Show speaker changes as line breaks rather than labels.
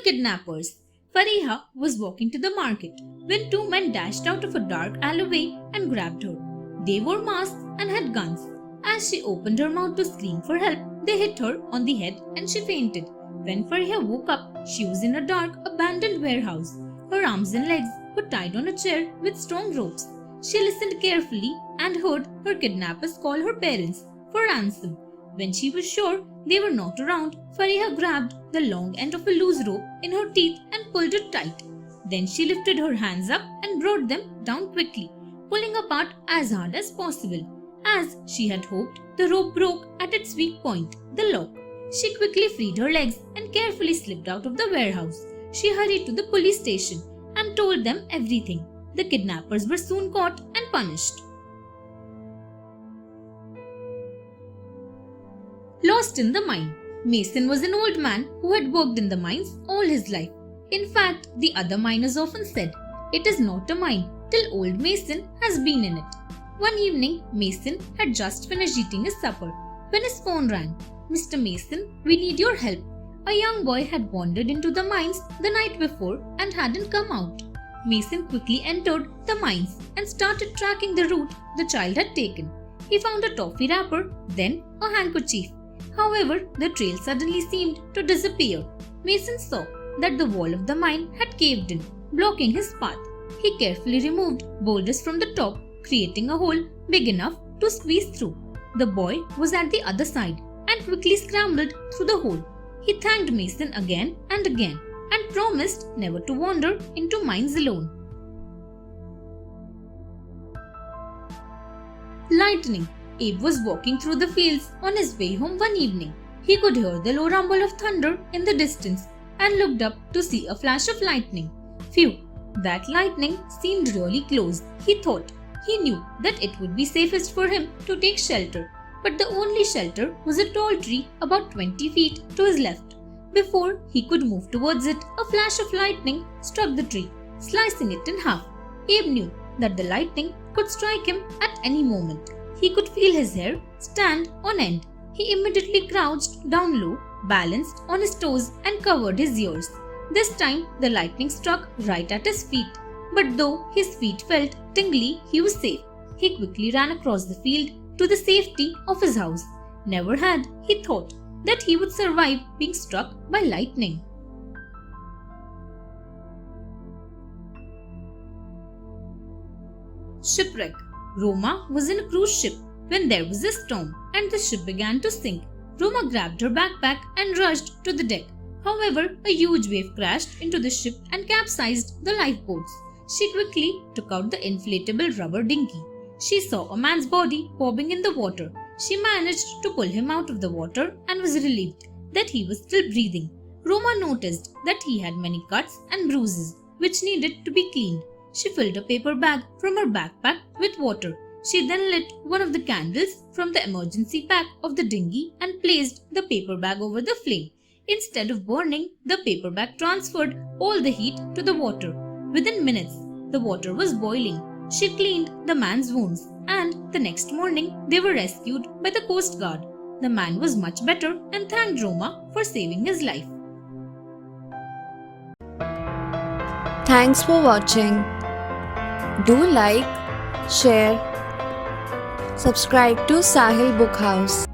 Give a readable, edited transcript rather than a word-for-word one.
kidnappers. Fariha was walking to the market when two men dashed out of a dark alleyway and grabbed her. They wore masks and had guns. As she opened her mouth to scream for help, they hit her on the head and she fainted. When Fariha woke up, she was in a dark, abandoned warehouse. Her arms and legs were tied on a chair with strong ropes. She listened carefully and heard her kidnappers call her parents for ransom. When she was sure they were not around, Fariha grabbed the long end of a loose rope in her teeth and pulled it tight. Then she lifted her hands up and brought them down quickly, pulling apart as hard as possible. As she had hoped, the rope broke at its weak point, the lock. She quickly freed her legs and carefully slipped out of the warehouse. She hurried to the police station and told them everything. The kidnappers were soon caught and punished. Lost in the mine. Mason was an old man who had worked in the mines all his life. In fact, the other miners often said, "It is not a mine till old Mason has been in it." One evening, Mason had just finished eating his supper when his phone rang. "Mr. Mason, we need your help." A young boy had wandered into the mines the night before and hadn't come out. Mason quickly entered the mines and started tracking the route the child had taken. He found a toffee wrapper, then a handkerchief. However, the trail suddenly seemed to disappear. Mason saw that the wall of the mine had caved in, blocking his path. He carefully removed boulders from the top, creating a hole big enough to squeeze through. The boy was at the other side and quickly scrambled through the hole. He thanked Mason again and again and promised never to wander into mines alone. Lightning. Abe was walking through the fields on his way home one evening. He could hear the low rumble of thunder in the distance and looked up to see a flash of lightning. Phew, that lightning seemed really close, he thought. He knew that it would be safest for him to take shelter, but the only shelter was a tall tree about 20 feet to his left. Before he could move towards it, a flash of lightning struck the tree, slicing it in half. Abe knew that the lightning could strike him at any moment. He could feel his hair stand on end. He immediately crouched down low, balanced on his toes and covered his ears. This time the lightning struck right at his feet. But though his feet felt tingly, he was safe. He quickly ran across the field to the safety of his house. Never had he thought that he would survive being struck by lightning. Shipwreck. Roma was in a cruise ship when there was a storm and the ship began to sink. Roma grabbed her backpack and rushed to the deck. However, a huge wave crashed into the ship and capsized the lifeboats. She quickly took out the inflatable rubber dinghy. She saw a man's body bobbing in the water. She managed to pull him out of the water and was relieved that he was still breathing. Roma noticed that he had many cuts and bruises which needed to be cleaned. She filled a paper bag from her backpack with water. She then lit one of the candles from the emergency pack of the dinghy and placed the paper bag over the flame. Instead of burning, the paper bag transferred all the heat to the water. Within minutes, the water was boiling. She cleaned the man's wounds and the next morning they were rescued by the Coast Guard. The man was much better and thanked Roma for saving his life.
Thanks for watching. Do like, share, subscribe to Sahil Book House.